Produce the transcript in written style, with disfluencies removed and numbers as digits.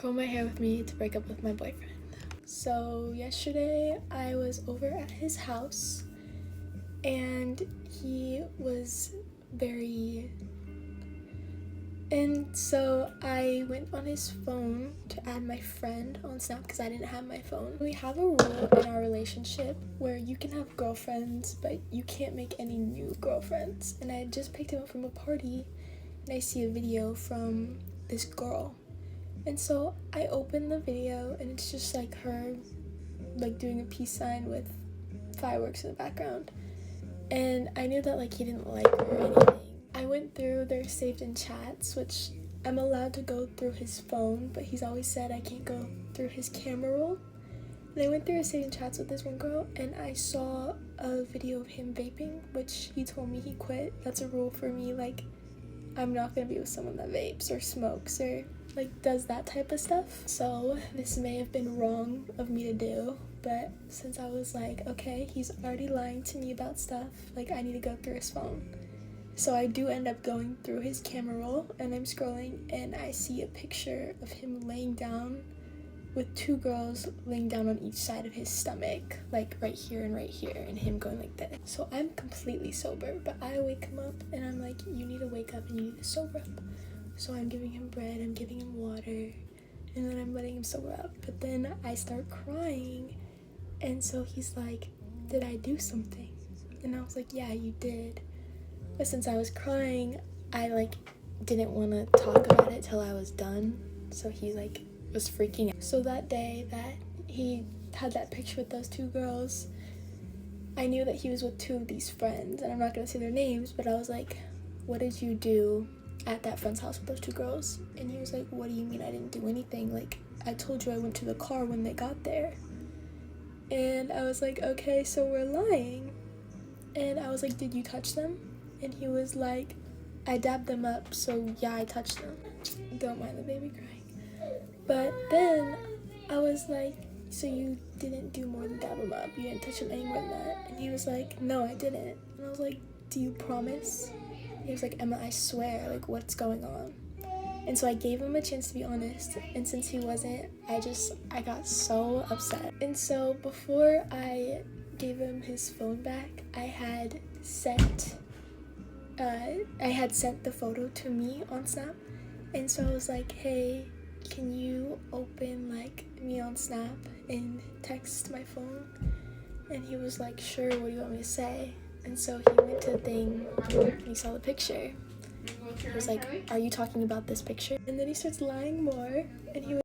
curl my hair with me to break up with my boyfriend. So yesterday I was over at his house and he was and so I went on his phone to add my friend on Snap because I didn't have my phone. We have a rule in our relationship where you can have girlfriends, but you can't make any new girlfriends. And I just picked him up from a party and I see a video from this girl. And so I opened the video and it's just like her like doing a peace sign with fireworks in the background. And I knew that like he didn't like her or anything. I went through their saved in chats, which I'm allowed to go through his phone, but he's always said I can't go through his camera roll. And I went through his saved in chats with this one girl and I saw a video of him vaping, which he told me he quit. That's a rule for me, like I'm not gonna be with someone that vapes or smokes or like does that type of stuff. So this may have been wrong of me to do, but since I was like, okay, he's already lying to me about stuff, like I need to go through his phone. So I do end up going through his camera roll and I'm scrolling and I see a picture of him laying down with two girls laying down on each side of his stomach, like right here, and him going like this. So I'm completely sober, but I wake him up and I'm like, you need to wake up and you need to sober up. So I'm giving him bread, I'm giving him water, and then I'm letting him sober up. But then I start crying and so he's like, did I do something? And I was like, yeah, you did. But since I was crying, I like didn't want to talk about it till I was done. So he like was freaking out. So that day that he had that picture with those two girls, I knew that he was with two of these friends, and I'm not gonna say their names, but I was like, what did you do at that friend's house with those two girls? And he was like, what do you mean I didn't do anything? Like, I told you I went to the car when they got there. And I was like, okay, so we're lying. And I was like, did you touch them? And he was like, I dabbed them up, so yeah, I touched them. Don't mind the baby crying. But then I was like, so you didn't do more than dab them up? You didn't touch them any more than that? And he was like, no, I didn't. And I was like, do you promise? And he was like, Emma, I swear, like, what's going on? And so I gave him a chance to be honest, and since he wasn't, I got so upset. And so before I gave him his phone back, I had sent the photo to me on Snap, and so I was like, hey, can you open like me on Snap and text my phone? And he was like, sure, what do you want me to say? And so he went to the thing and he saw the picture. He was like, are you talking about this picture? And then he starts lying more and he was